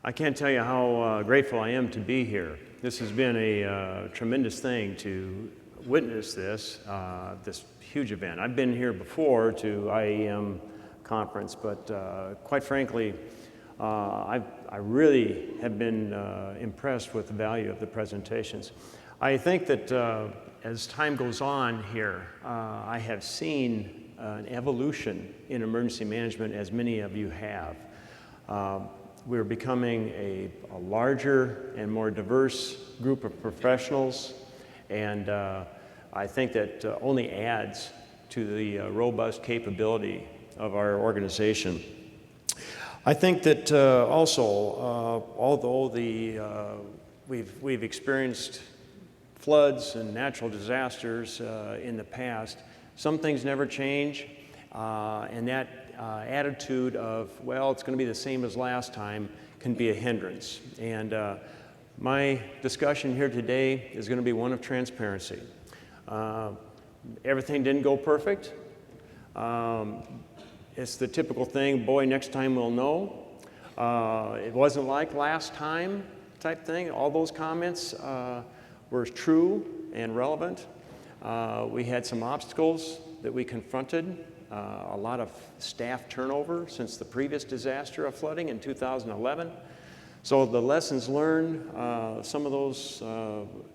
I can't tell you how grateful I am to be here. This has been a tremendous thing to witness this huge event. I've been here before to IAEM conference, but quite frankly, I really have been impressed with the value of the presentations. I think that as time goes on here, I have seen an evolution in emergency management, as many of you have. We're becoming a larger and more diverse group of professionals, and I think that only adds to the robust capability of our organization. I think that also, although we've experienced floods and natural disasters in the past, some things never change, and that attitude of, well, it's going to be the same as last time, can be a hindrance. And my discussion here today is going to be one of transparency. Everything didn't go perfect. It's the typical thing, boy, next time we'll know. It wasn't like last time type thing. All those comments were true and relevant. We had some obstacles that we confronted. A lot of staff turnover since the previous disaster of flooding in 2011. So the lessons learned, some of those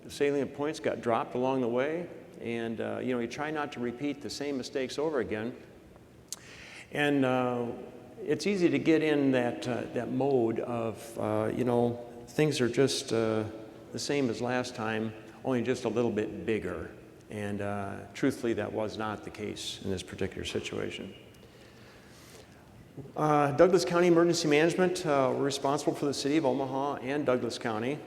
salient points got dropped along the way, and you try not to repeat the same mistakes over again. And it's easy to get in that mode of things are just the same as last time, only just a little bit bigger. And truthfully, that was not the case in this particular situation. Douglas County Emergency Management, we're responsible for the city of Omaha and Douglas County.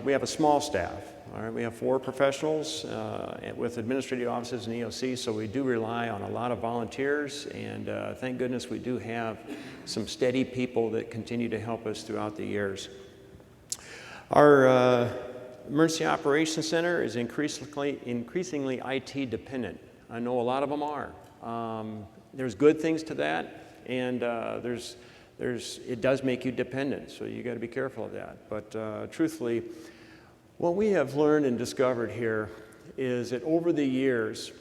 We have a small staff. All right, we have 4 professionals with administrative offices and EOC, so we do rely on a lot of volunteers, and thank goodness we do have some steady people that continue to help us throughout the years. Our Emergency Operations Center is increasingly IT dependent. I know a lot of them are. There's good things to that, and it does make you dependent, so you got to be careful of that. But truthfully, what we have learned and discovered here is that over the years,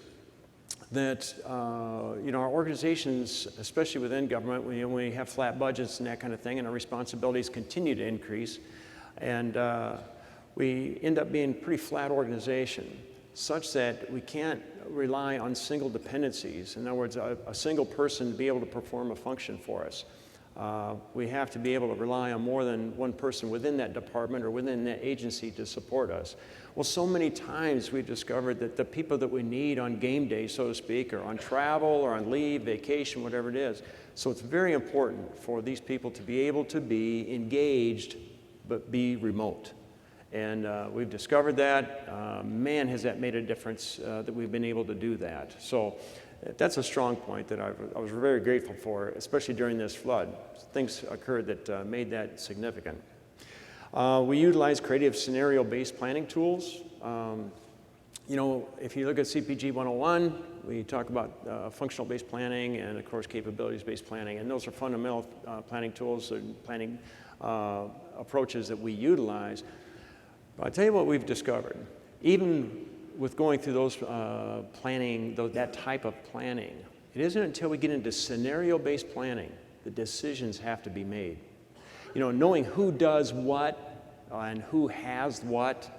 that our organizations, especially within government, we have flat budgets and that kind of thing, and our responsibilities continue to increase, and we end up being a pretty flat organization, such that we can't rely on single dependencies. In other words, a single person to be able to perform a function for us. We have to be able to rely on more than one person within that department or within that agency to support us. Well, so many times we've discovered that the people that we need on game day, so to speak, are on travel or on leave, vacation, whatever it is. So it's very important for these people to be able to be engaged but be remote. And we've discovered that. Man, has that made a difference that we've been able to do that. So that's a strong point that I was very grateful for, especially during this flood. Things occurred that made that significant. We utilize creative scenario-based planning tools. If you look at CPG 101, we talk about functional-based planning and, of course, capabilities-based planning. And those are fundamental planning tools and planning approaches that we utilize. But I'll tell you what we've discovered. Even with going through those that type of planning, it isn't until we get into scenario-based planning the decisions have to be made. Knowing who does what and who has what,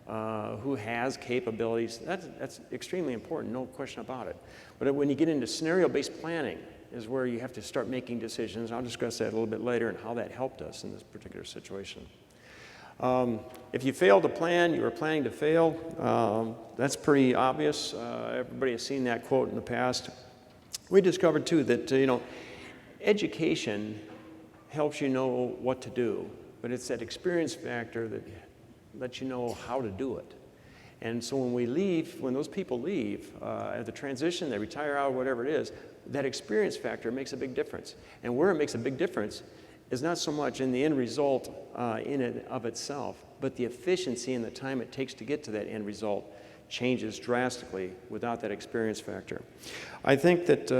who has capabilities, that's extremely important, no question about it. But when you get into scenario-based planning is where you have to start making decisions. I'll discuss that a little bit later and how that helped us in this particular situation. If you fail to plan, you are planning to fail. That's pretty obvious. Everybody has seen that quote in the past. We discovered, too, that, education helps you know what to do, but it's that experience factor that lets you know how to do it. And so when those people leave, at the transition, they retire out, whatever it is, that experience factor makes a big difference. And where it makes a big difference is not so much in the end result in and of itself, but the efficiency and the time it takes to get to that end result changes drastically without that experience factor. I think that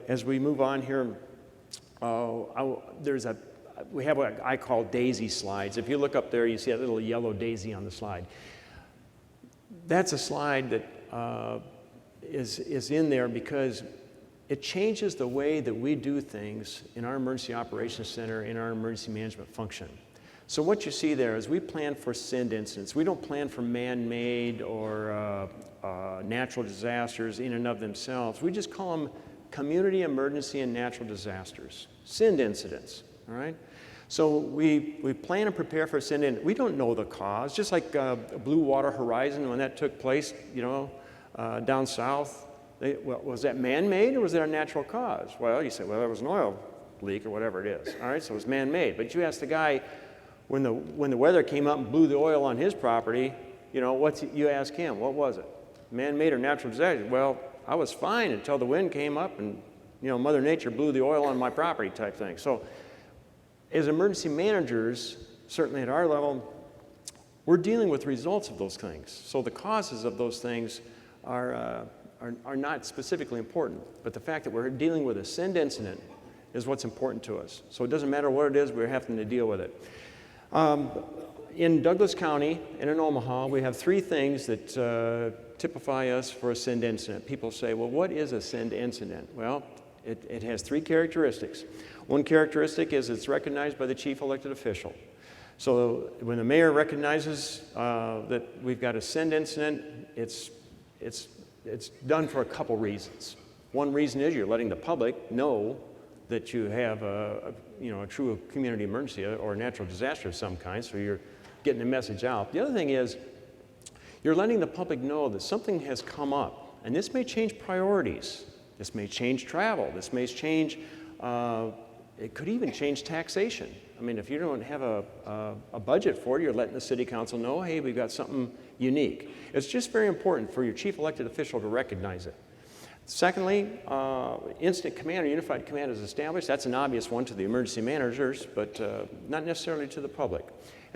as we move on here, there's a we have what I call daisy slides. If you look up there, you see that little yellow daisy on the slide. That's a slide that is in there because it changes the way that we do things in our Emergency Operations Center, in our emergency management function. So what you see there is we plan for SIND incidents. We don't plan for man-made or natural disasters in and of themselves. We just call them community emergency and natural disasters, SIND incidents, all right? So we plan and prepare for a SIND incident. We don't know the cause, just like Blue Water Horizon, when that took place, down south. Well, was that man-made or was that a natural cause? Well, you say, well, there was an oil leak or whatever it is. All right, so it was man-made. But you ask the guy, when the weather came up and blew the oil on his property, you ask him, what was it? Man-made or natural disaster? Well, I was fine until the wind came up and, Mother Nature blew the oil on my property type thing. So as emergency managers, certainly at our level, we're dealing with results of those things. So the causes of those things are not specifically important, but the fact that we're dealing with a SIND incident is what's important to us. So it doesn't matter what it is, we're having to deal with it. In Douglas County and in Omaha, we have three things that typify us for a SIND incident. People say, well, what is a SIND incident? Well, it has three characteristics. One characteristic is it's recognized by the chief elected official. So when the mayor recognizes that we've got a SIND incident, it's done for a couple reasons. One reason is you're letting the public know that you have a true community emergency or a natural disaster of some kind, so you're getting the message out. The other thing is you're letting the public know that something has come up, and this may change priorities. This may change travel. This may change, it could even change taxation. I mean, if you don't have a budget for it, you're letting the city council know, hey, we've got something unique. It's just very important for your chief elected official to recognize it. Secondly, instant command or unified command is established. That's an obvious one to the emergency managers, but not necessarily to the public.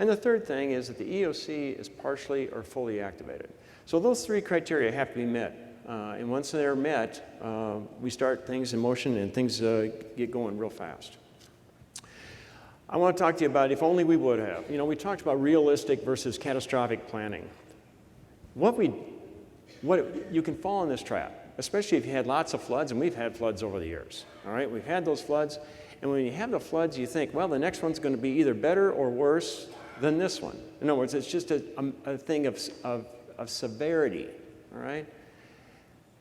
And the third thing is that the EOC is partially or fully activated. So those three criteria have to be met. And once they're met, we start things in motion and things get going real fast. I want to talk to you about if only we would have. We talked about realistic versus catastrophic planning. You can fall in this trap, especially if you had lots of floods, and we've had floods over the years. All right, we've had those floods, and when you have the floods, you think, well, the next one's going to be either better or worse than this one. In other words, it's just a thing of severity. All right,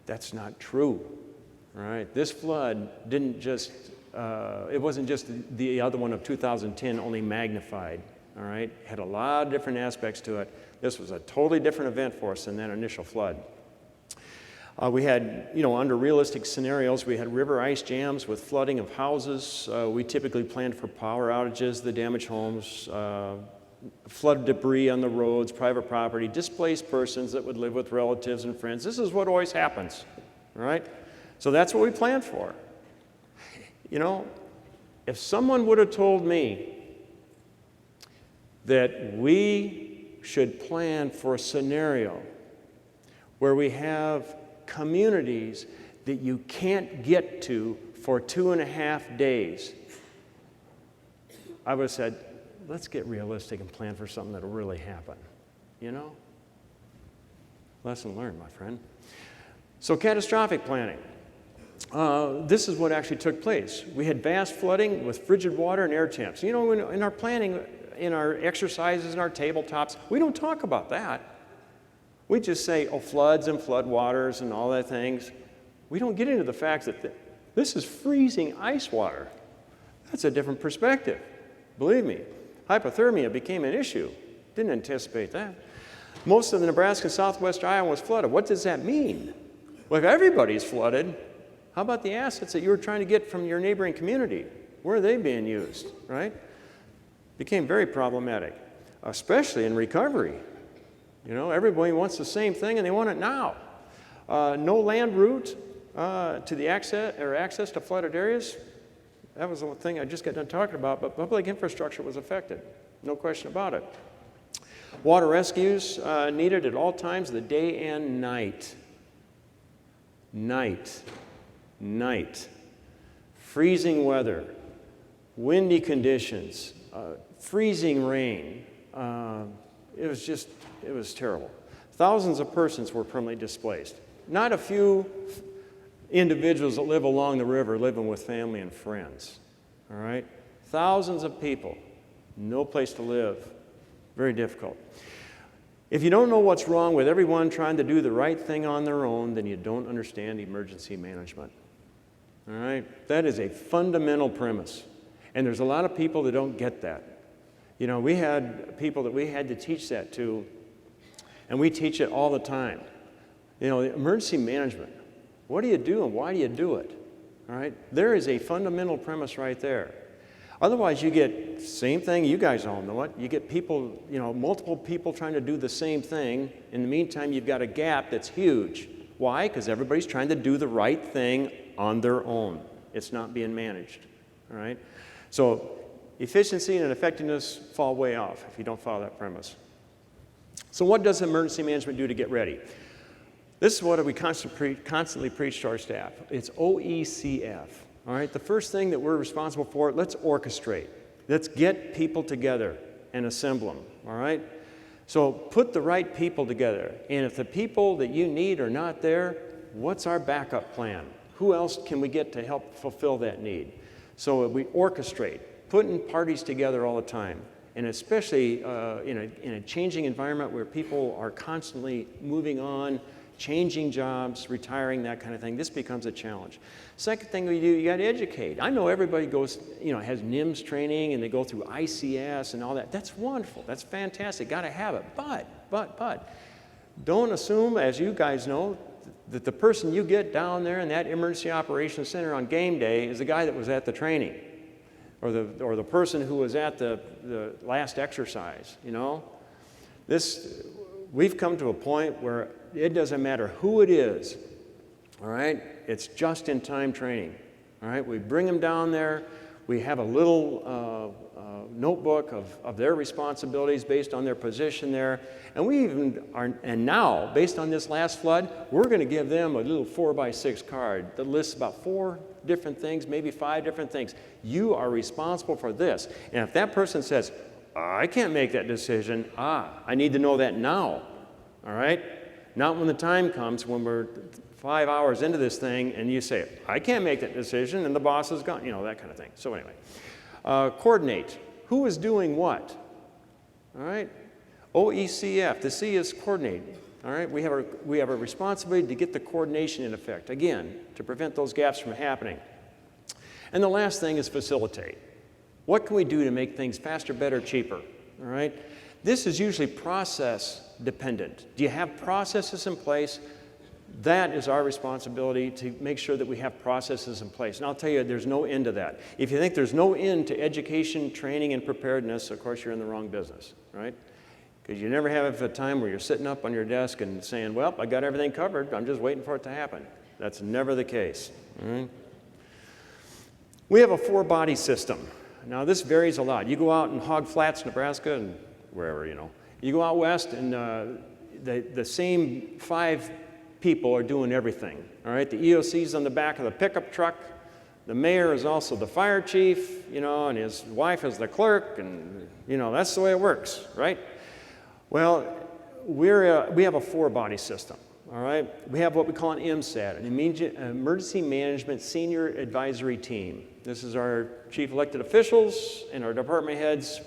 that's not true. All right, this flood didn't just. It wasn't just the other one of 2010, only magnified, all right? Had a lot of different aspects to it. This was a totally different event for us than that initial flood. We had, under realistic scenarios, we had river ice jams with flooding of houses. We typically planned for power outages, the damaged homes, flood debris on the roads, private property, displaced persons that would live with relatives and friends. This is what always happens, all right? So that's what we planned for. If someone would have told me that we should plan for a scenario where we have communities that you can't get to for 2.5 days, I would have said, let's get realistic and plan for something that'll really happen. Lesson learned, my friend. So catastrophic planning. This is what actually took place. We had vast flooding with frigid water and air temps. In our planning, in our exercises, in our tabletops, we don't talk about that. We just say, floods and flood waters and all that things. We don't get into the fact that this is freezing ice water. That's a different perspective. Believe me, hypothermia became an issue. Didn't anticipate that. Most of the Nebraska and southwest Iowa was flooded. What does that mean? Well, if everybody's flooded, how about the assets that you were trying to get from your neighboring community? Where are they being used, right? Became very problematic, especially in recovery. Everybody wants the same thing and they want it now. No land route to the access to flooded areas. That was the thing I just got done talking about, but public infrastructure was affected. No question about it. Water rescues needed at all times of the day and night. Night. Freezing weather. windy conditions, freezing rain. It was terrible. Thousands of persons were permanently displaced. Not a few individuals that live along the river living with family and friends, all right? Thousands of people, no place to live, very difficult. If you don't know what's wrong with everyone trying to do the right thing on their own, then you don't understand emergency management, all right? That is a fundamental premise, and there's a lot of people that don't get that. You know, we had people that we had to teach that to, and we teach it all the time. You know, emergency management, what do you do and why do you do it? All right? There is a fundamental premise right there. Otherwise, you get same thing, you guys all know it. You get people, you know, multiple people trying to do the same thing. In the meantime, you've got a gap that's huge. Why? Because everybody's trying to do the right thing on their own. It's not being managed. All right? So efficiency and effectiveness fall way off if you don't follow that premise. So what does emergency management do to get ready? This is what we constantly preach to our staff. It's OECF. All right, the first thing that we're responsible for, let's orchestrate. Let's get people together and assemble them, all right? So put the right people together. And if the people that you need are not there, what's our backup plan? Who else can we get to help fulfill that need? So we orchestrate, putting parties together all the time. And especially in a changing environment where people are constantly moving on, changing jobs, retiring, that kind of thing, this becomes a challenge. Second thing we do, you got to educate. I know everybody goes, you know, has NIMS training and they go through ICS and all that. That's wonderful. That's fantastic. Got to have it. But don't assume, as you guys know, that the person you get down there in that emergency operations center on game day is the guy that was at the training, or the person who was at the last exercise. You know, we've come to a point where it doesn't matter who it is, all right? It's just-in-time training, all right? We bring them down there. We have a little notebook of their responsibilities based on their position there. And we even are, and now, based on this last flood, we're going to give them a little 4x6 card that lists about 4 different things, maybe 5 different things. You are responsible for this. And if that person says, I can't make that decision, I need to know that now, all right? Not when the time comes when we're 5 hours into this thing and you say, I can't make that decision and the boss is gone, you know, that kind of thing. So anyway, coordinate. Who is doing what? All right? OECF, the C is coordinate. All right? We have a responsibility to get the coordination in effect, again, to prevent those gaps from happening. And the last thing is facilitate. What can we do to make things faster, better, cheaper? All right? This is usually process dependent. Do you have processes in place? That is our responsibility to make sure that we have processes in place. And I'll tell you, there's no end to that. If you think there's no end to education, training, and preparedness, of course, you're in the wrong business, right? Because you never have a time where you're sitting up on your desk and saying, well, I got everything covered. I'm just waiting for it to happen. That's never the case. All right? We have a 4-body system. Now, this varies a lot. You go out in Hog Flats, Nebraska, and wherever, you know. You go out west, and the same 5 people are doing everything, all right? The EOC's on the back of the pickup truck. The mayor is also the fire chief, you know, and his wife is the clerk, and, you know, that's the way it works, right? Well, we have a 4-body system, all right? We have what we call an MSAT, an Emergency Management Senior Advisory Team. This is our chief elected officials and our department heads,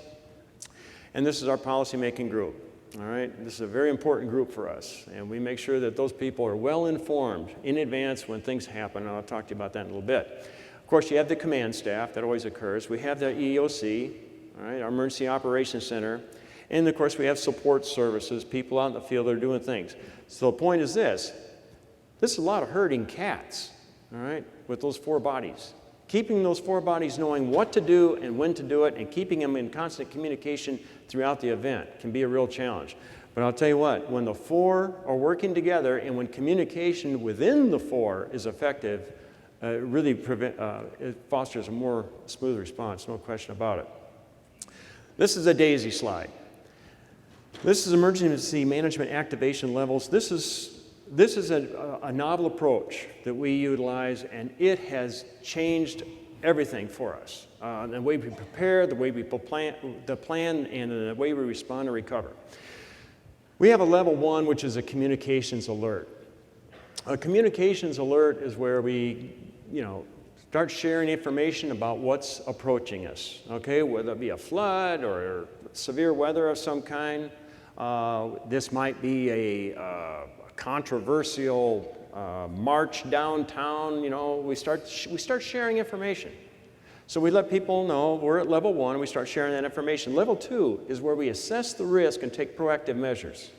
and this is our policymaking group. All right, this is a very important group for us, and we make sure that those people are well informed in advance when things happen, and I'll talk to you about that in a little bit. Of course, you have the command staff, that always occurs. We have the EOC, all right, our Emergency Operations Center, and of course we have support services, people out in the field that are doing things. So the point is this is a lot of herding cats, all right, with those 4 bodies. Keeping those 4 bodies knowing what to do and when to do it and keeping them in constant communication throughout the event can be a real challenge. But I'll tell you what, when the 4 are working together and when communication within the 4 is effective, it really it fosters a more smooth response, no question about it. This is a daisy slide. This is emergency management activation levels. This is a novel approach that we utilize, and it has changed everything for us. The way we prepare, the way we plan, and the way we respond and recover. We have a level 1, which is a communications alert. A communications alert is where we, start sharing information about what's approaching us, okay? Whether it be a flood or severe weather of some kind. This might be a controversial march downtown, we start sharing information. So we let people know we're at level 1 and we start sharing that information. Level 2 is where we assess the risk and take proactive measures,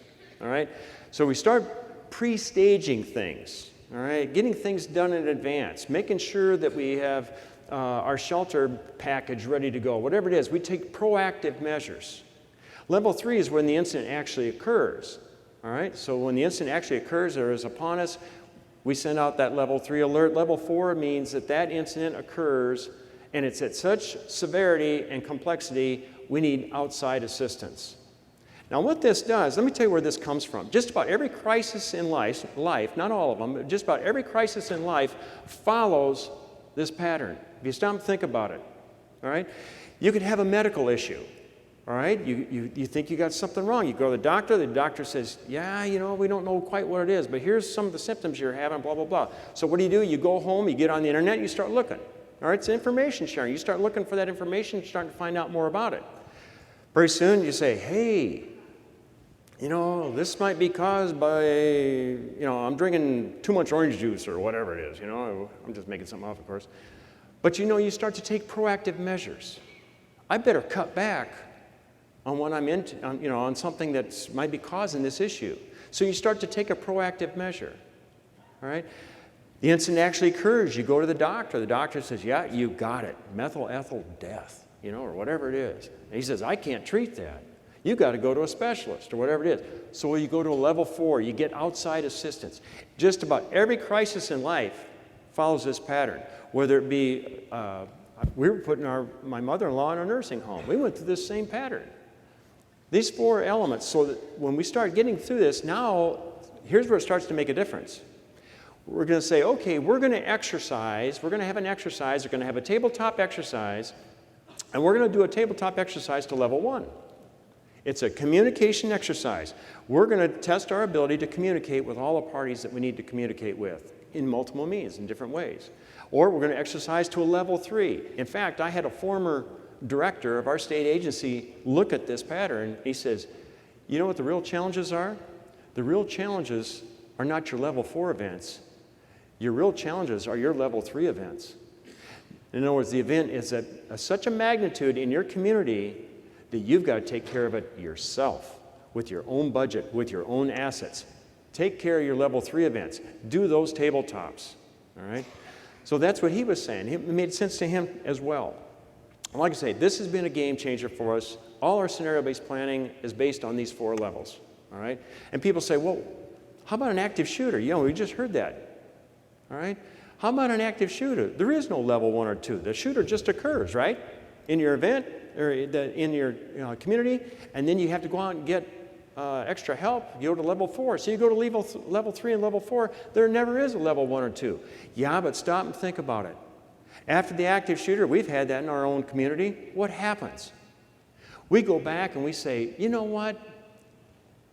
all right? So we start pre-staging things, all right? Getting things done in advance, making sure that we have our shelter package ready to go. Whatever it is, we take proactive measures. Level 3 is when the incident actually occurs, all right? So when the incident actually occurs or is upon us, we send out that level 3 alert. Level 4 means that that incident occurs and it's at such severity and complexity, we need outside assistance. Now what this does, let me tell you where this comes from. Just about every crisis in life, not all of them, but just about every crisis in life follows this pattern. If you stop and think about it, all right? You could have a medical issue, all right? You think you got something wrong. You go to the doctor says, yeah, we don't know quite what it is, but here's some of the symptoms you're having, blah, blah, blah. So what do? You go home, you get on the internet, you start looking. All right, it's information sharing. You start looking for that information, you start to find out more about it. Very soon you say, hey, this might be caused by, I'm drinking too much orange juice or whatever it is, I'm just making something up, of course. But you start to take proactive measures. I better cut back on what I'm into, on something that might be causing this issue. So you start to take a proactive measure, all right? The incident actually occurs. You go to the doctor. The doctor says, yeah, you got it, methyl ethyl death, or whatever it is. And he says, I can't treat that. You got to go to a specialist or whatever it is. So you go to a level 4. You get outside assistance. Just about every crisis in life follows this pattern, whether it be, we were putting my mother-in-law in a nursing home. We went through this same pattern. These 4 elements, so that when we start getting through this, now, here's where it starts to make a difference. We're going to say, okay, we're going to exercise. We're going to have an exercise. We're going to have a tabletop exercise. And we're going to do a tabletop exercise to level 1. It's a communication exercise. We're going to test our ability to communicate with all the parties that we need to communicate with in multiple means, in different ways. Or we're going to exercise to a level 3. In fact, I had a former director of our state agency look at this pattern. He says, you know what the real challenges are? The real challenges are not your level 4 events. Your real challenges are your level 3 events. In other words, the event is at such a magnitude in your community that you've got to take care of it yourself, with your own budget, with your own assets. Take care of your level 3 events. Do those tabletops, all right? So that's what he was saying. It made sense to him as well. Like I say, this has been a game changer for us. All our scenario-based planning is based on these 4 levels, all right? And people say, well, how about an active shooter? We just heard that. All right? How about an active shooter? There is no level 1 or 2. The shooter just occurs, right? In your event, or in your community, and then you have to go out and get extra help. You go to level 4. So you go to level 3 and level 4. There never is a level 1 or 2. Yeah, but stop and think about it. After the active shooter, we've had that in our own community. What happens? We go back and we say, you know what?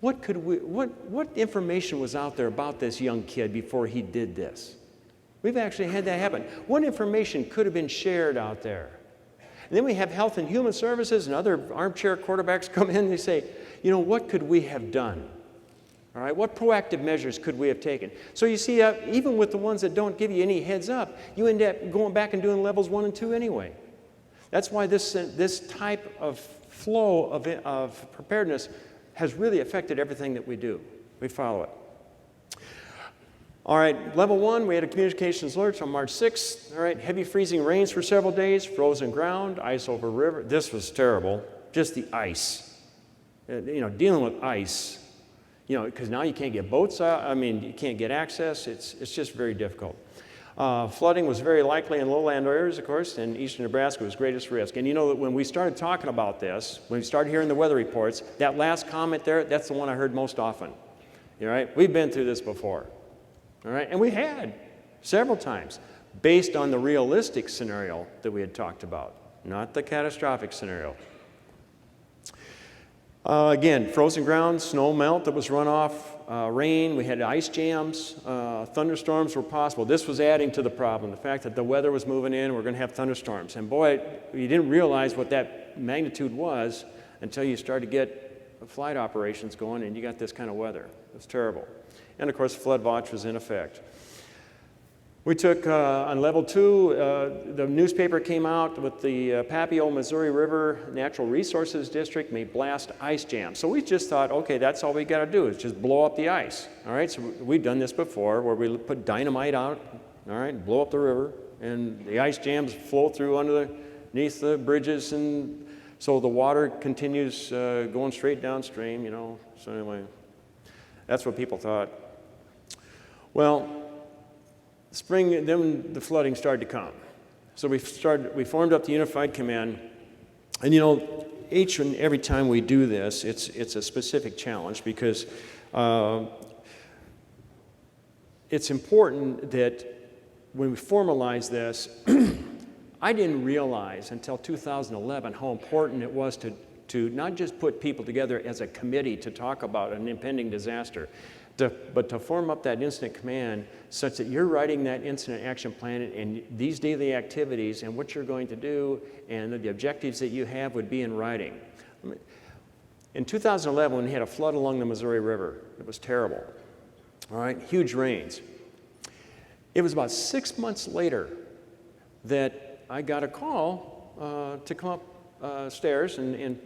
What information was out there about this young kid before he did this? We've actually had that happen. What information could have been shared out there? And then we have Health and Human Services and other armchair quarterbacks come in and they say, what could we have done? All right, what proactive measures could we have taken? So you see, even with the ones that don't give you any heads up, you end up going back and doing levels 1 and 2 anyway. That's why this type of flow of preparedness has really affected everything that we do. We follow it. All right, level 1, we had a communications alert on March 6th. All right, heavy freezing rains for several days, frozen ground, ice over river. This was terrible, just the ice. Dealing with ice, because now you can't get boats out. You can't get access. It's just very difficult. Flooding was very likely in lowland areas, of course, and eastern Nebraska was greatest risk. And that when we started talking about this, when we started hearing the weather reports, that last comment there, that's the one I heard most often. All right, we've been through this before. All right, and we had several times. based on the realistic scenario that we had talked about, not the catastrophic scenario. Again, frozen ground, snow melt that was runoff, rain, we had ice jams, thunderstorms were possible. This was adding to the problem, the fact that the weather was moving in, we're going to have thunderstorms. And boy, you didn't realize what that magnitude was until you started to get flight operations going and you got this kind of weather. It was terrible. And of course, flood watch was in effect. We took, on level 2, the newspaper came out with the Papio Missouri River Natural Resources District may blast ice jam. So we just thought, okay, that's all we got to do is just blow up the ice. All right, so we've done this before where we put dynamite out, all right, blow up the river, and the ice jams flow through underneath the bridges, and so the water continues going straight downstream, you know. So anyway, that's what people thought. Well, spring, then the flooding started to come. So we formed up the Unified Command, and you know, each and every time we do this, it's a specific challenge because it's important that when we formalize this, I didn't realize until 2011 how important it was to not just put people together as a committee to talk about an impending disaster, but to form up that incident command such that you're writing that incident action plan and these daily activities and what you're going to do and the objectives that you have would be in writing. In 2011, when we had a flood along the Missouri River, it was terrible, all right, huge rains. It was about 6 months later that I got a call to come upstairs and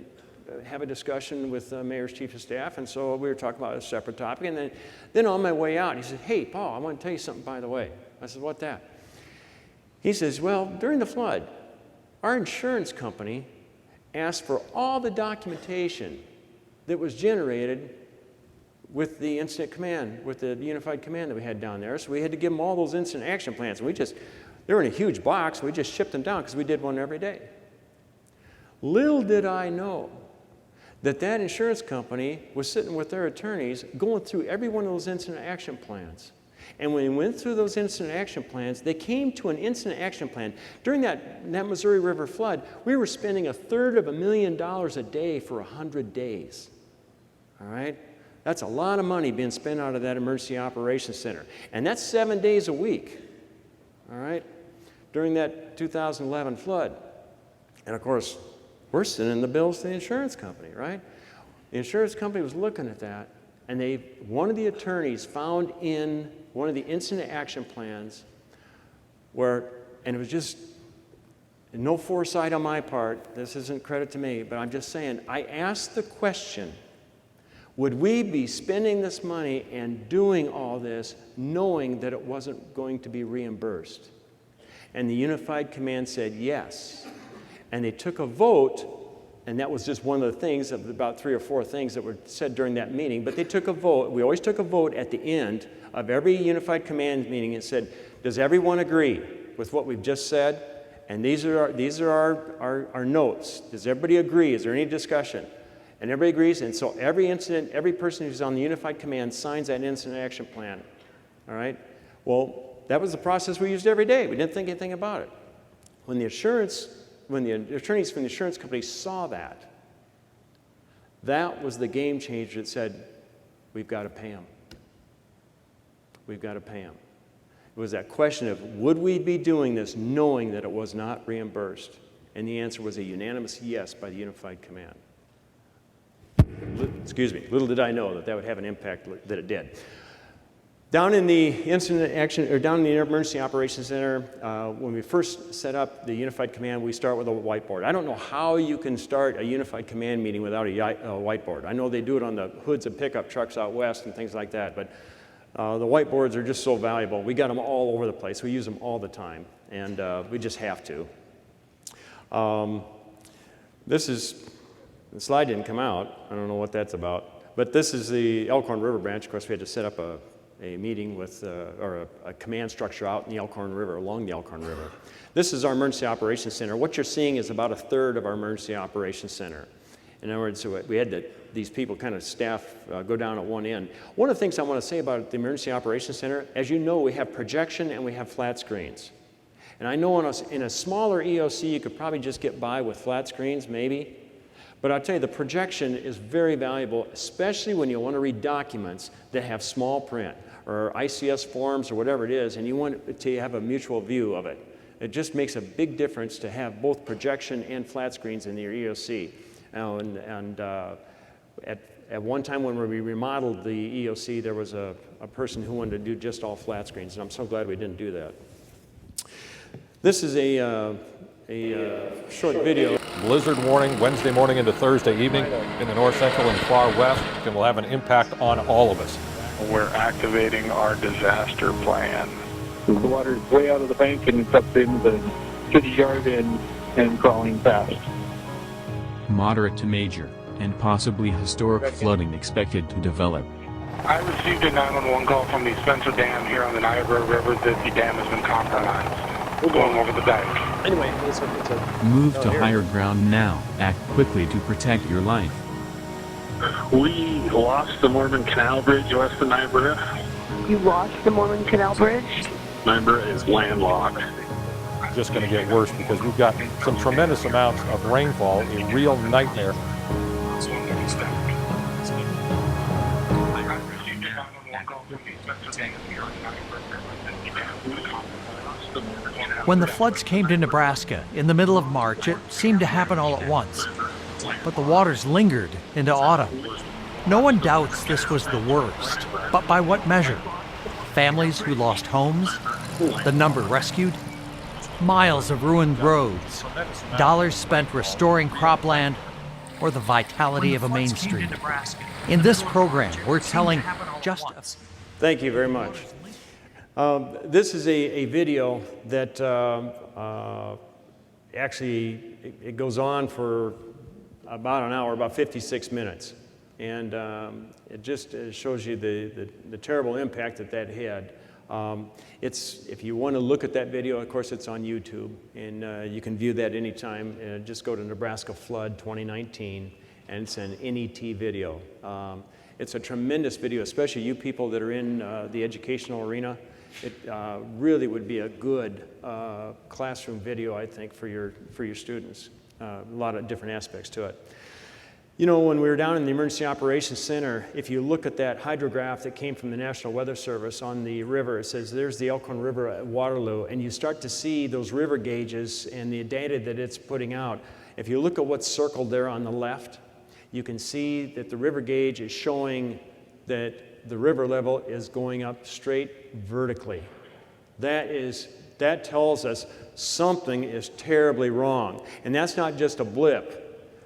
have a discussion with the mayor's chief of staff, and so we were talking about a separate topic, and then on my way out, he said, hey, Paul, I want to tell you something, by the way. I said, what that? He says, well, during the flood, our insurance company asked for all the documentation that was generated with the incident command, with the unified command that we had down there, so we had to give them all those incident action plans. They were in a huge box, we just shipped them down because we did one every day. Little did I know that insurance company was sitting with their attorneys going through every one of those incident action plans. And when we went through those incident action plans, they came to an incident action plan. During that Missouri River flood, we were spending $250,000 a day for 100 days. All right? That's a lot of money being spent out of that emergency operations center. And that's 7 days a week. All right? During that 2011 flood. And of course, we're sending the bills to the insurance company, right? The insurance company was looking at that, and one of the attorneys found in one of the incident action plans and it was just no foresight on my part, this isn't credit to me, but I'm just saying, I asked the question, would we be spending this money and doing all this knowing that it wasn't going to be reimbursed? And the Unified Command said yes. And they took a vote, and that was just one of the things of about 3 or 4 things that were said during that meeting, but they took a vote. We always took a vote at the end of every Unified Command meeting and said, does everyone agree with what we've just said? And these are our notes. Does everybody agree? Is there any discussion? And everybody agrees, and so every person who's on the Unified Command signs that incident action plan, all right? Well, that was the process we used every day. We didn't think anything about it. When the attorneys from the insurance company saw that was the game changer that said, we've got to pay them. We've got to pay them. It was that question of, would we be doing this knowing that it was not reimbursed? And the answer was a unanimous yes by the Unified Command. Excuse me, little did I know that would have an impact that it did. Down in the down in the Emergency Operations Center, when we first set up the Unified Command, we start with a whiteboard. I don't know how you can start a Unified Command meeting without a whiteboard. I know they do it on the hoods of pickup trucks out west and things like that, but the whiteboards are just so valuable. We got them all over the place. We use them all the time, and we just have to. The slide didn't come out. I don't know what that's about. But this is the Elkhorn River branch. Of course, we had to set up a meeting with, or a command structure out in the Elkhorn River, along the Elkhorn River. This is our Emergency Operations Center. What you're seeing is about 1/3 of our Emergency Operations Center. In other words, we had these people kind of staff go down at one end. One of the things I want to say about the Emergency Operations Center, as you know, we have projection and we have flat screens. And I know in a smaller EOC, you could probably just get by with flat screens, maybe. But I'll tell you, the projection is very valuable, especially when you want to read documents that have small print or ICS forms or whatever it is, and you want to have a mutual view of it. It just makes a big difference to have both projection and flat screens in your EOC. At one time when we remodeled the EOC, there was a person who wanted to do just all flat screens, and I'm so glad we didn't do that. This is a short video. Blizzard warning Wednesday morning into Thursday evening in the north central and far west and will have an impact on all of us. We're activating our disaster plan. The water is way out of the bank and it's up in the city yard and crawling fast. Moderate to major and possibly historic flooding expected to develop. I received a 911 call from the Spencer Dam here on the Niagara River that the dam has been compromised. We're going over the bank. Anyway, Move to higher ground now. Act quickly to protect your life. We lost the Mormon Canal Bridge west of Niagara. You lost the Mormon Canal Bridge? Niagara is landlocked. Just going to get worse because we've got some tremendous amounts of rainfall, a real nightmare. When the floods came to Nebraska in the middle of March, it seemed to happen all at once. But the waters lingered into autumn. No one doubts this was the worst, but by what measure? Families who lost homes, the number rescued, miles of ruined roads, dollars spent restoring cropland, or the vitality of a Main Street. In this program, we're telling just a... Thank you very much. This is a video that actually it goes on for about an hour, about 56 minutes. And it just shows you the terrible impact that had. If you want to look at that video, of course, it's on YouTube, and you can view that anytime. Just go to Nebraska Flood 2019, and it's an NET video. It's a tremendous video, especially you people that are in the educational arena. It really would be a good classroom video, I think, for your students. A lot of different aspects to it. You know, when we were down in the Emergency Operations Center, if you look at that hydrograph that came from the National Weather Service on the river, it says there's the Elkhorn River at Waterloo, and you start to see those river gauges and the data that it's putting out. If you look at what's circled there on the left, you can see that the river gauge is showing that the river level is going up straight vertically. That tells us something is terribly wrong. And that's not just a blip,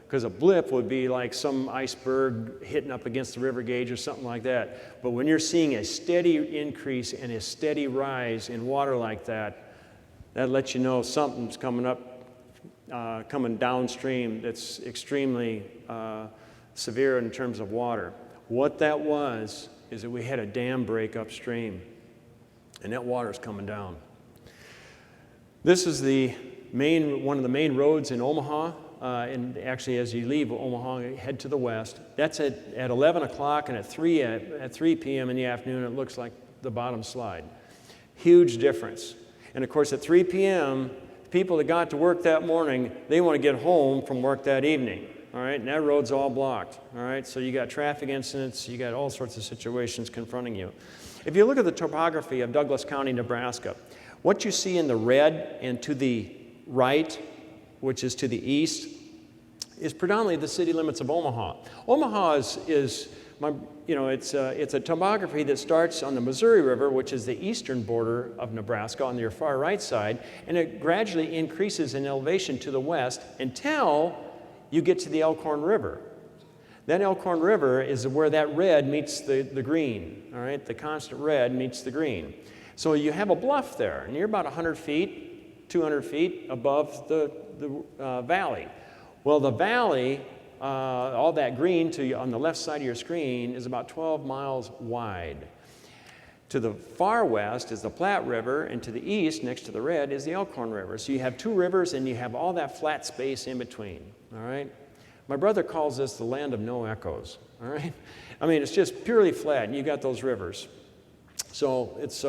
because a blip would be like some iceberg hitting up against the river gauge or something like that. But when you're seeing a steady increase and a steady rise in water like that, that lets you know something's coming up, coming downstream that's extremely severe in terms of water. What that was is that we had a dam break upstream, and that water's coming down. This is one of the main roads in Omaha, and actually as you leave Omaha, head to the west. That's at 11 o'clock, and at 3 p.m. in the afternoon, it looks like the bottom slide. Huge difference. And of course, at 3 p.m., people that got to work that morning, they want to get home from work that evening. All right, and that road's all blocked. All right, so you got traffic incidents, you got all sorts of situations confronting you. If you look at the topography of Douglas County, Nebraska, what you see in the red and to the right, which is to the east, is predominantly the city limits of Omaha. Omaha it's a topography that starts on the Missouri River, which is the eastern border of Nebraska on your far right side, and it gradually increases in elevation to the west until you get to the Elkhorn River. That Elkhorn River is where that red meets the green, all right? The constant red meets the green. So you have a bluff there, and you're about 100 feet, 200 feet above the valley. Well, the valley, all that green on the left side of your screen, is about 12 miles wide. To the far west is the Platte River, and to the east, next to the red, is the Elkhorn River. So you have two rivers, and you have all that flat space in between, all right? My brother calls this the land of no echoes, all right? I mean, it's just purely flat, and you got those rivers. So it's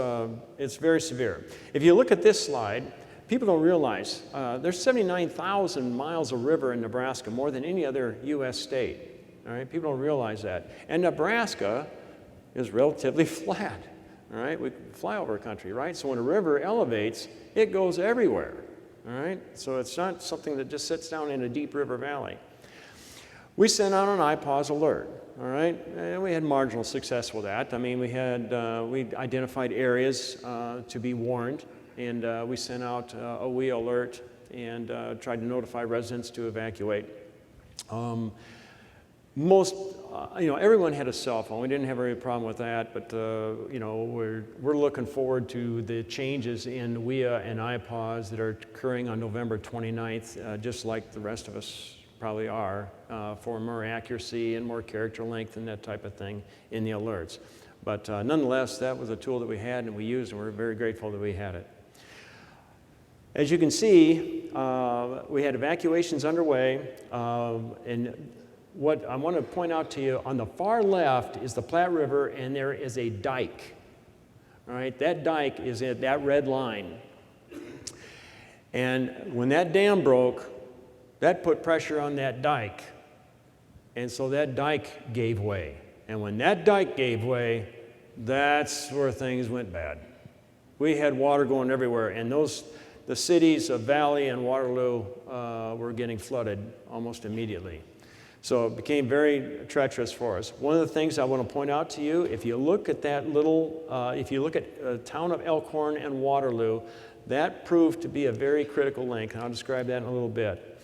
very severe. If you look at this slide, people don't realize there's 79,000 miles of river in Nebraska, more than any other U.S. state. All right, people don't realize that. And Nebraska is relatively flat. All right, we fly over country, right? So when a river elevates, it goes everywhere. All right, so it's not something that just sits down in a deep river valley. We sent out an IPAWS alert. All right, and we had marginal success with that. I mean, we identified areas to be warned, and we sent out a WEA alert and tried to notify residents to evacuate. Everyone had a cell phone. We didn't have any problem with that, but we're looking forward to the changes in WEA and IPAWS that are occurring on November 29th, just like the rest of us probably are, for more accuracy and more character length and that type of thing in the alerts. But nonetheless, that was a tool that we had and we used, and we're very grateful that we had it. As you can see, we had evacuations underway, and what I want to point out to you, on the far left is the Platte River, and there is a dike. All right, that dike is at that red line. And when that dam broke, that put pressure on that dike. And so that dike gave way. And when that dike gave way, that's where things went bad. We had water going everywhere, and the cities of Valley and Waterloo were getting flooded almost immediately. So it became very treacherous for us. One of the things I want to point out to you, if you look at that if you look at the town of Elkhorn and Waterloo, that proved to be a very critical link, and I'll describe that in a little bit.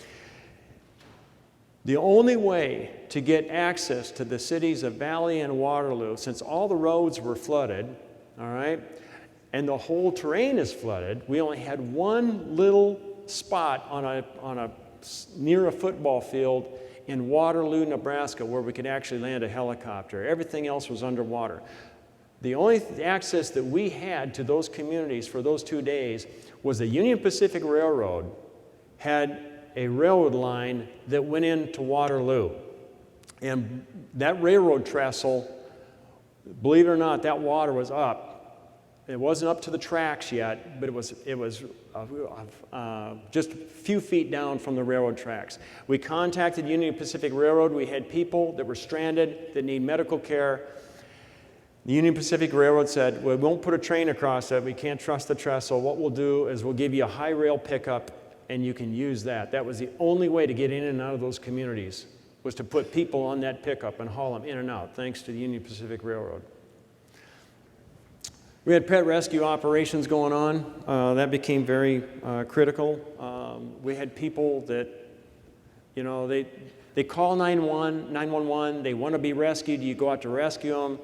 The only way to get access to the cities of Valley and Waterloo, since all the roads were flooded, all right, and the whole terrain is flooded, we only had one little spot near a football field in Waterloo, Nebraska, where we could actually land a helicopter. Everything else was underwater. The only access that we had to those communities for those 2 days was the Union Pacific Railroad had a railroad line that went into Waterloo. And that railroad trestle, believe it or not, that water was up. It wasn't up to the tracks yet, but it was just a few feet down from the railroad tracks. We contacted Union Pacific Railroad. We had people that were stranded that need medical care. The Union Pacific Railroad said, we won't put a train across it. We can't trust the trestle. What we'll do is we'll give you a high rail pickup, and you can use that. That was the only way to get in and out of those communities, was to put people on that pickup and haul them in and out, thanks to the Union Pacific Railroad. We had pet rescue operations going on. That became very critical. We had people that, they call 911, they want to be rescued, you go out to rescue them,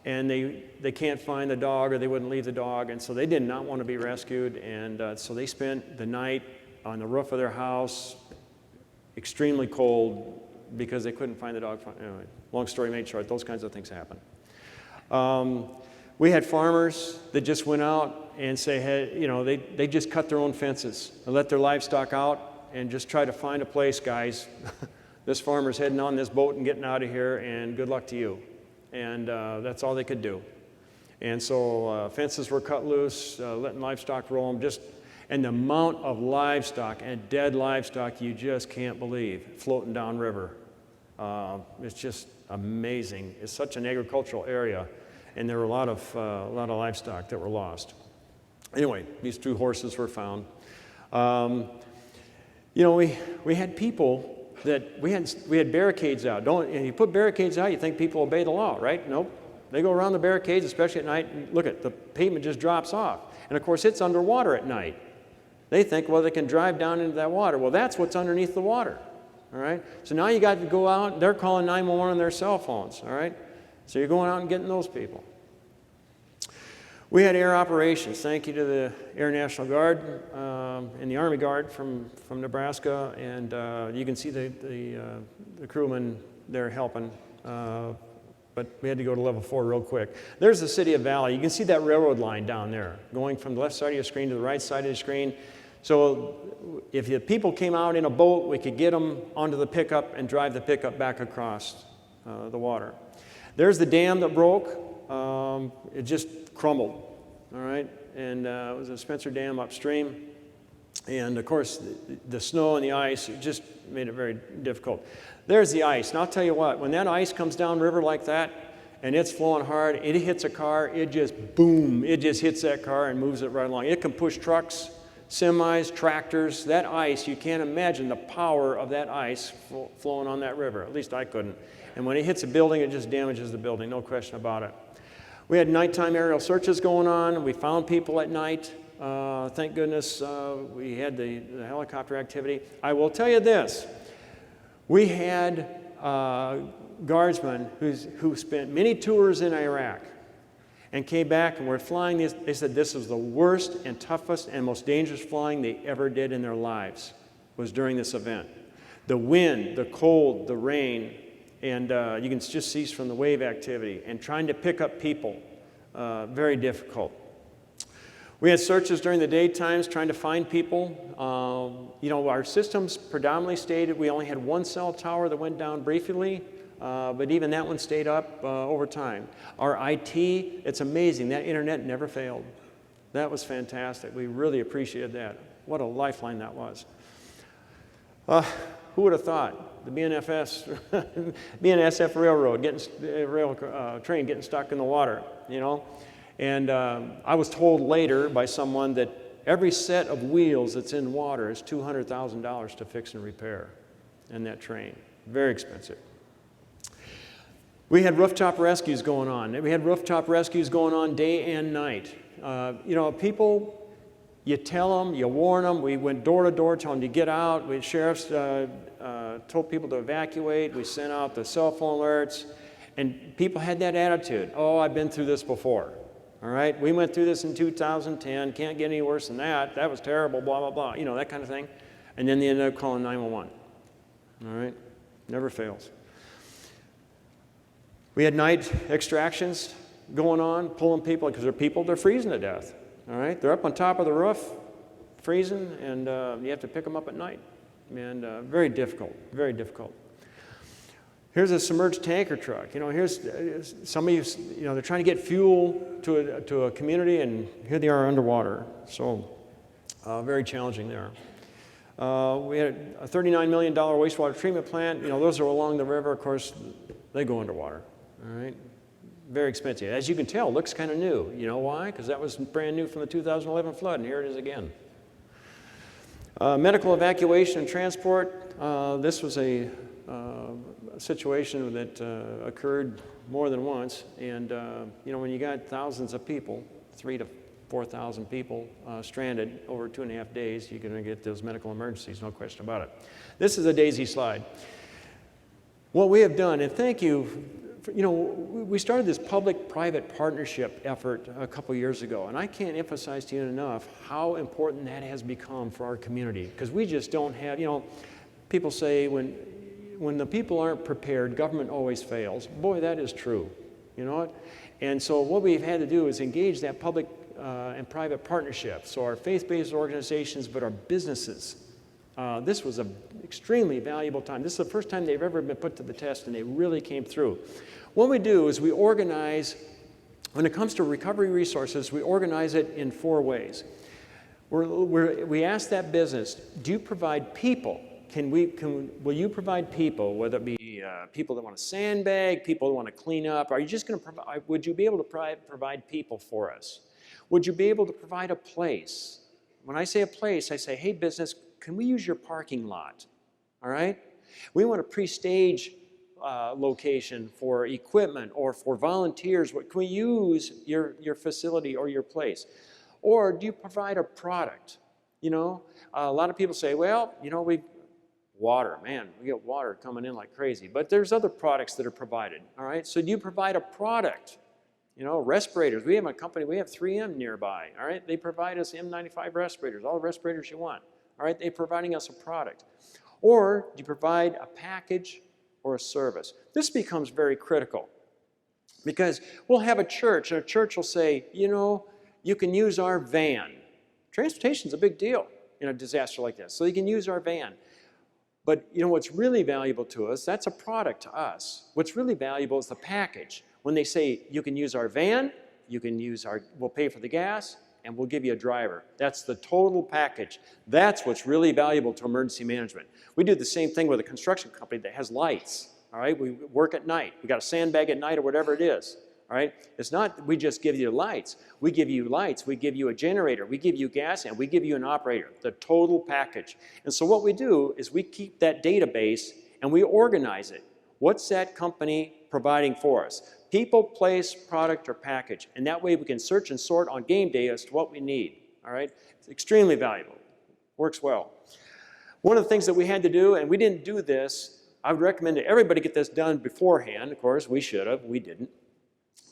and they can't find the dog, or they wouldn't leave the dog, and so they did not want to be rescued, and so they spent the night on the roof of their house, extremely cold, because they couldn't find the dog. Anyway, long story made short, those kinds of things happen. We had farmers that just went out and say, hey, they just cut their own fences and let their livestock out and just try to find a place, guys. This farmer's heading on this boat and getting out of here, and good luck to you. And that's all they could do. And so fences were cut loose, letting livestock roam, and the amount of livestock and dead livestock you just can't believe floating downriver. It's just amazing. It's such an agricultural area. And there were a lot of livestock that were lost. Anyway, these 2 horses were found. We had people that we had barricades out. And you put barricades out, you think people obey the law, right? Nope. They go around the barricades, especially at night. And look at the pavement just drops off, and of course it's underwater at night. They think, well, they can drive down into that water. Well, that's what's underneath the water. All right. So now you got to go out. They're calling 911 on their cell phones. All right. So you're going out and getting those people. We had air operations. Thank you to the Air National Guard and the Army Guard from Nebraska, and you can see the crewmen there helping. But we had to go to level 4 real quick. There's the city of Valley. You can see that railroad line down there, going from the left side of your screen to the right side of the screen. So if the people came out in a boat, we could get them onto the pickup and drive the pickup back across the water. There's the dam that broke. It just crumbled, all right? And it was a Spencer Dam upstream. And of course, the snow and the ice just made it very difficult. There's the ice. And I'll tell you what, when that ice comes down river like that, and it's flowing hard, it hits a car, it just boom, it just hits that car and moves it right along. It can push trucks, semis, tractors. That ice, you can't imagine the power of that ice flowing on that river. At least I couldn't. And when it hits a building, it just damages the building, no question about it. We had nighttime aerial searches going on. We found people at night. Thank goodness we had the helicopter activity. I will tell you this. We had guardsmen who spent many tours in Iraq and came back and were flying these. They said this was the worst and toughest and most dangerous flying they ever did in their lives was during this event. The wind, the cold, the rain, and you can just see from the wave activity and trying to pick up people, very difficult. We had searches during the daytimes trying to find people. You know, our systems predominantly stated we only had one cell tower that went down briefly, but even that one stayed up over time. Our IT, it's amazing. That internet never failed. That was fantastic. We really appreciated that. What a lifeline that was. Who would have thought? The BNSF railroad, train getting stuck in the water, you know? And I was told later by someone that every set of wheels that's in water is $200,000 to fix and repair in that train. Very expensive. We had rooftop rescues going on. We had rooftop rescues going on day and night. You know, people, you tell them, you warn them. We went door to door telling them to get out. We sheriffs told people to evacuate. We sent out the cell phone alerts. And people had that attitude. Oh, I've been through this before. All right, we went through this in 2010, can't get any worse than that. That was terrible, blah, blah, blah, you know, that kind of thing. And then they ended up calling 911. All right, never fails. We had night extractions going on, pulling people, because they're freezing to death. All right, they're up on top of the roof, freezing, and you have to pick them up at night. And very difficult, very difficult. Here's a submerged tanker truck. You know, here's somebody, you know, they're trying to get fuel to a community, and here they are underwater. So very challenging there. We had a $39 million wastewater treatment plant. You know, those are along the river. Of course, they go underwater. All right, very expensive. As you can tell, it looks kind of new. You know why? Because that was brand new from the 2011 flood, and here it is again. Medical evacuation and transport. This was a situation that occurred more than once, and you know, when you got thousands of people, 3,000 to 4,000 people stranded over 2.5 days, you're going to get those medical emergencies, no question about it. This is a daisy slide. What we have done, and thank you, you know, we started this public-private partnership effort a couple years ago, and I can't emphasize to you enough how important that has become for our community, because we just don't have, you know, people say when the people aren't prepared, government always fails. Boy, that is true, you know what? And so what we've had to do is engage that public and private partnership. So our faith-based organizations, but our businesses. This was an extremely valuable time. This is the first time they've ever been put to the test, and they really came through. What we do is we organize, when it comes to recovery resources, we organize it in 4 ways. We ask that business, do you provide people? Will you provide people, whether it be people that want to sandbag, people that want to clean up? Are you just going to provide? Would you be able to provide people for us? Would you be able to provide a place? When I say a place, I say, hey, business, can we use your parking lot? All right? We want a pre-stage location for equipment or for volunteers. Can we use your facility or your place? Or do you provide a product? You know, a lot of people say, well, you know, water, man, we get water coming in like crazy. But there's other products that are provided, all right? So do you provide a product? You know, respirators. We have a company, we have 3M nearby, all right? They provide us N95 respirators, all the respirators you want, all right? They're providing us a product. Or do you provide a package or a service? This becomes very critical because we'll have a church, and a church will say, you know, you can use our van. Transportation's a big deal in a disaster like this, so you can use our van. But you know what's really valuable to us, that's a product to us. What's really valuable is the package. When they say you can use our van, we'll pay for the gas, and we'll give you a driver. That's the total package. That's what's really valuable to emergency management. We do the same thing with a construction company that has lights, all right? We work at night. We got a sandbag at night or whatever it is, all right? It's not that we just give you lights. We give you lights. We give you a generator. We give you gas, and we give you an operator, the total package. And so what we do is we keep that database, and we organize it. What's that company providing for us? People, place, product, or package. And that way we can search and sort on game day as to what we need, all right? It's extremely valuable. Works well. One of the things that we had to do, and we didn't do this, I would recommend that everybody get this done beforehand. Of course, we should have. We didn't.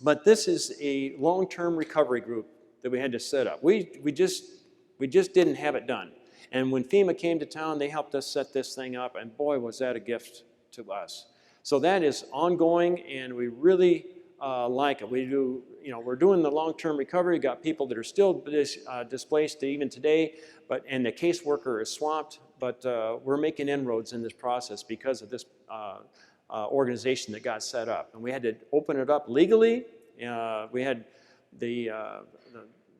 But this is a long-term recovery group that we had to set up. We just didn't have it done. And when FEMA came to town, they helped us set this thing up, and boy, was that a gift to us. So that is ongoing, and we really like it. We do, we're doing the long-term recovery. Got people that are still displaced even today, and the caseworker is swamped. But we're making inroads in this process because of this organization that got set up, and we had to open it up legally. We had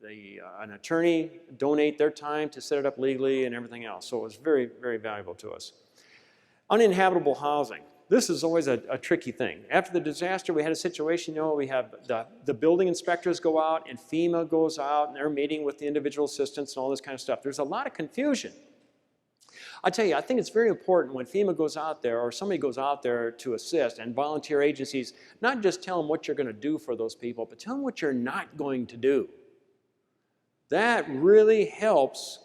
an attorney donate their time to set it up legally and everything else. So it was very, very valuable to us. Uninhabitable housing. This is always a tricky thing. After the disaster, we had a situation, we have the building inspectors go out and FEMA goes out and they're meeting with the individual assistants and all this kind of stuff. There's a lot of confusion. I tell you, I think it's very important when FEMA goes out there or somebody goes out there to assist, and volunteer agencies, not just tell them what you're going to do for those people, but tell them what you're not going to do. That really helps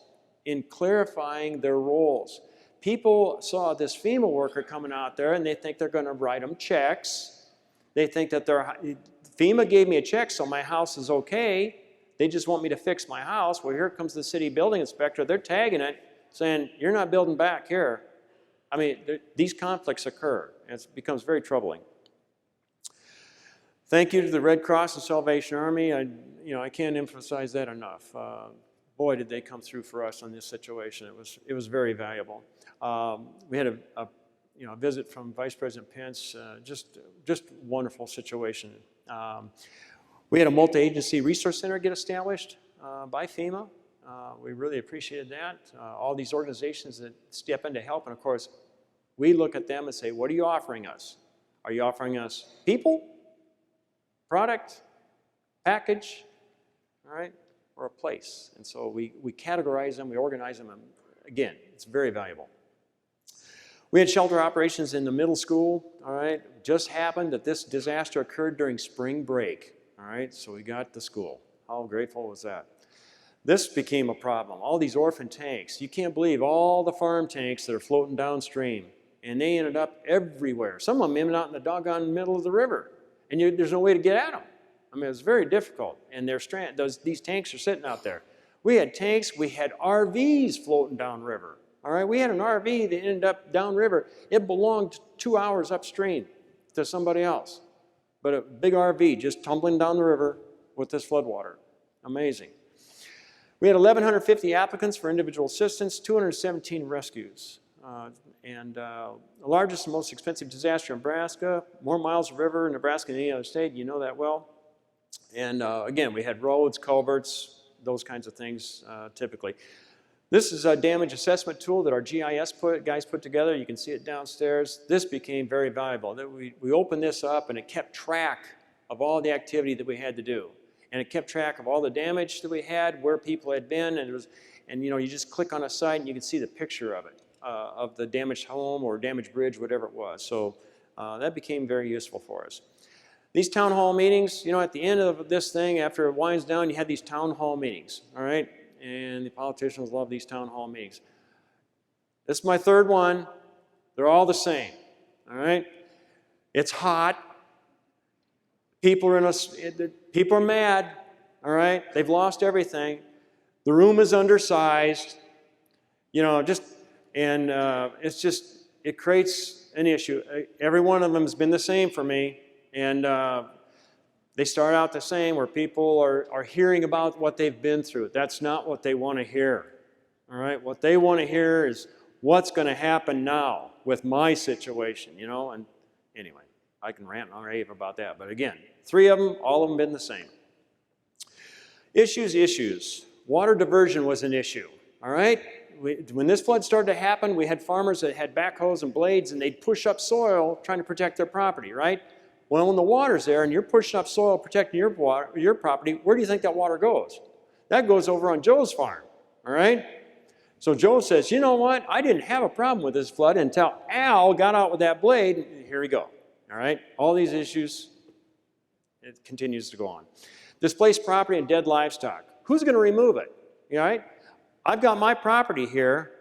in clarifying their roles. People saw this FEMA worker coming out there and they think they're going to write them checks. They think that FEMA gave me a check so my house is okay. They just want me to fix my house. Well, here comes the city building inspector. They're tagging it, saying, you're not building back here. I mean, these conflicts occur, and it becomes very troubling. Thank you to the Red Cross and Salvation Army. I can't emphasize that enough. Boy, did they come through for us on this situation. It was very valuable. We had a visit from Vice President Pence. Just wonderful situation. We had a multi-agency resource center get established by FEMA. We really appreciated that. All these organizations that step in to help, and of course, we look at them and say, what are you offering us? Are you offering us people, product, package, all right, or a place? And so we categorize them, we organize them, and again, it's very valuable. We had shelter operations in the middle school, all right? It just happened that this disaster occurred during spring break, all right? So we got the school. How grateful was that? This became a problem. All these orphan tanks. You can't believe all the farm tanks that are floating downstream. And they ended up everywhere. Some of them ended out in the doggone middle of the river. And there's no way to get at them. I mean, it was very difficult. And these tanks are sitting out there. We had tanks. We had RVs floating downriver. All right, we had an RV that ended up downriver. It belonged 2 hours upstream to somebody else. But a big RV just tumbling down the river with this floodwater. Amazing. We had 1,150 applicants for individual assistance, 217 rescues. The largest and most expensive disaster in Nebraska, more miles of river in Nebraska than any other state, you know that well. And again, we had roads, culverts, those kinds of things typically. This is a damage assessment tool that our GIS guys put together. You can see it downstairs. This became very valuable. We opened this up and it kept track of all the activity that we had to do. And it kept track of all the damage that we had, where people had been, and you just click on a site and you can see the picture of it, of the damaged home or damaged bridge, whatever it was. So that became very useful for us. These town hall meetings, at the end of this thing, after it winds down, you have these town hall meetings, all right? And the politicians love these town hall meetings. This is my third one. They're all the same, all right? It's hot. People are mad, all right? They've lost everything. The room is undersized, it creates an issue. Every one of them has been the same for me, and they start out the same, where people are hearing about what they've been through. That's not what they want to hear, all right? What they want to hear is what's going to happen now with my situation, and anyway, I can rant and rave about that, but again, 3 of them, all of them been the same. Issues. Water diversion was an issue, all right? When this flood started to happen, we had farmers that had backhoes and blades, and they'd push up soil trying to protect their property, right? Well, when the water's there and you're pushing up soil protecting your property, where do you think that water goes? That goes over on Joe's farm, all right? So Joe says, you know what? I didn't have a problem with this flood until Al got out with that blade. Here we go, all right? All these issues, it continues to go on. Displaced property and dead livestock. Who's going to remove it, all right? I've got my property here,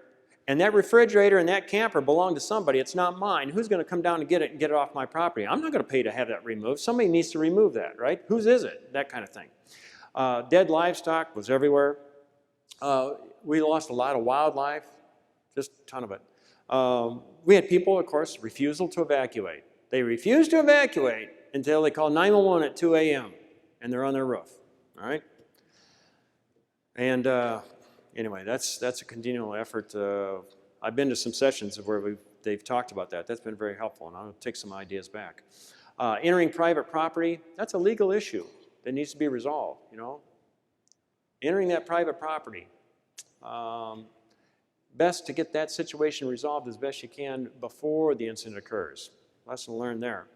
and that refrigerator and that camper belong to somebody. It's not mine. Who's going to come down and get it off my property? I'm not going to pay to have that removed. Somebody needs to remove that, right? Whose is it? That kind of thing. Dead livestock was everywhere. We lost a lot of wildlife, just a ton of it. We had people, of course, refusal to evacuate. They refused to evacuate until they called 911 at 2 a.m. and they're on their roof, all right? And anyway, that's a continual effort. I've been to some sessions where they've talked about that. That's been very helpful, and I'll take some ideas back. Entering private property, that's a legal issue that needs to be resolved, you know? Entering that private property. Best to get that situation resolved as best you can before the incident occurs. Lesson learned there.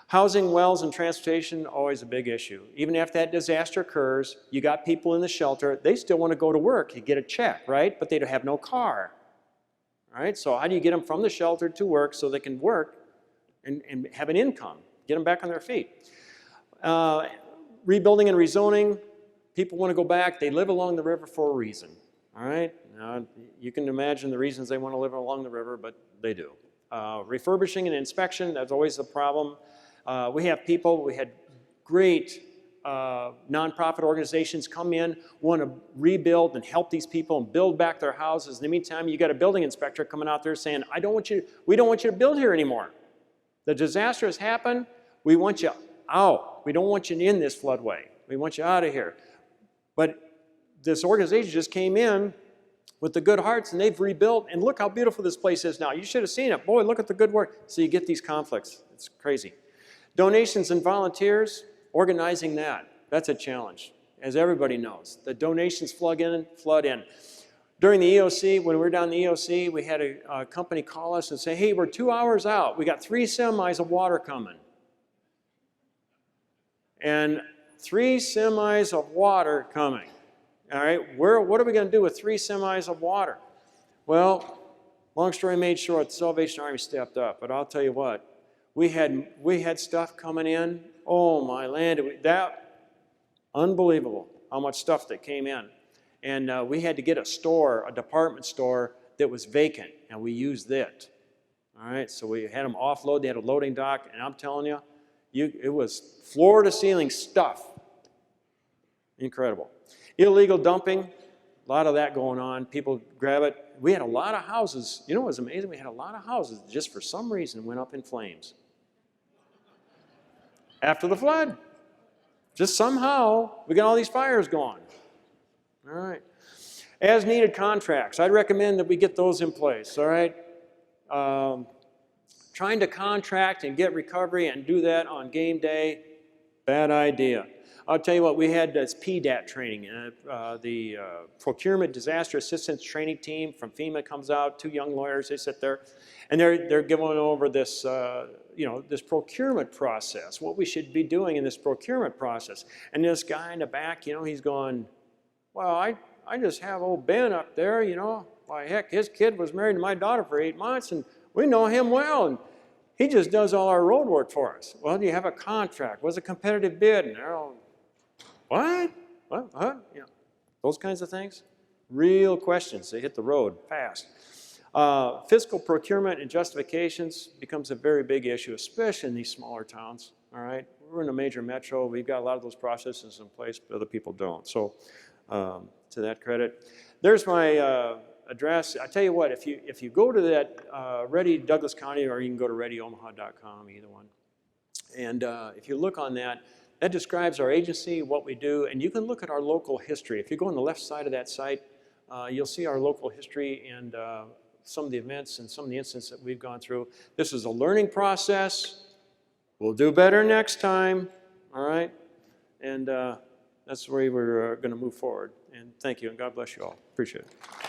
Housing, wells, and transportation, always a big issue. Even after that disaster occurs, you got people in the shelter, they still want to go to work. You get a check, right? But they don't have no car. All right, so how do you get them from the shelter to work so they can work and have an income, get them back on their feet? Rebuilding and rezoning, people want to go back. They live along the river for a reason. All right, now, you can imagine the reasons they want to live along the river, but they do. Refurbishing and inspection, that's always a problem. We had great nonprofit organizations come in, want to rebuild and help these people and build back their houses. In the meantime, you got a building inspector coming out there saying, we don't want you to build here anymore. The disaster has happened. We want you out. We don't want you in this floodway. We want you out of here. But this organization just came in with the good hearts, and they've rebuilt, and look how beautiful this place is now. You should have seen it. Boy, look at the good work. So you get these conflicts. It's crazy. Donations and volunteers, organizing that's a challenge, as everybody knows. The donations flood in. During the EOC, when we were down in the EOC, we had a company call us and say, hey, we're 2 hours out. We got 3 semis of water coming. And 3 semis of water coming. All right, what are we going to do with 3 semis of water? Well, long story made short, the Salvation Army stepped up. But I'll tell you what, we had stuff coming in. Oh my land, unbelievable how much stuff that came in. And we had to get a department store that was vacant, and we used it. All right, so we had them offload. They had a loading dock, and I'm telling you, it was floor-to-ceiling stuff. Incredible. Illegal dumping, a lot of that going on. People grab it. We had a lot of houses. You know what was amazing? We had a lot of houses that just for some reason went up in flames after the flood. Just somehow, we got all these fires going. All right. As needed contracts. I'd recommend that we get those in place, all right? Trying to contract and get recovery and do that on game day, bad idea. I'll tell you what, we had this PDAT training. The Procurement Disaster Assistance Training Team from FEMA comes out, 2 young lawyers, they sit there, and they're going over this, this procurement process, what we should be doing in this procurement process. And this guy in the back, he's going, well, I just have old Ben up there, why heck, his kid was married to my daughter for 8 months, and we know him well, and he just does all our road work for us. Well, do you have a contract? What's a competitive bid? And they're all, what? Those kinds of things. Real questions. They hit the road fast. Fiscal procurement and justifications becomes a very big issue, especially in these smaller towns. All right, we're in a major metro. We've got a lot of those processes in place, but other people don't. So, to that credit, there's my address. I tell you what, if you go to that Ready Douglas County, or you can go to readyomaha.com, either one, and if you look on that. That describes our agency, what we do, and you can look at our local history. If you go on the left side of that site, you'll see our local history and some of the events and some of the incidents that we've gone through. This is a learning process. We'll do better next time, all right? And That's the way we're going to move forward. And thank you, and God bless you all. Appreciate it.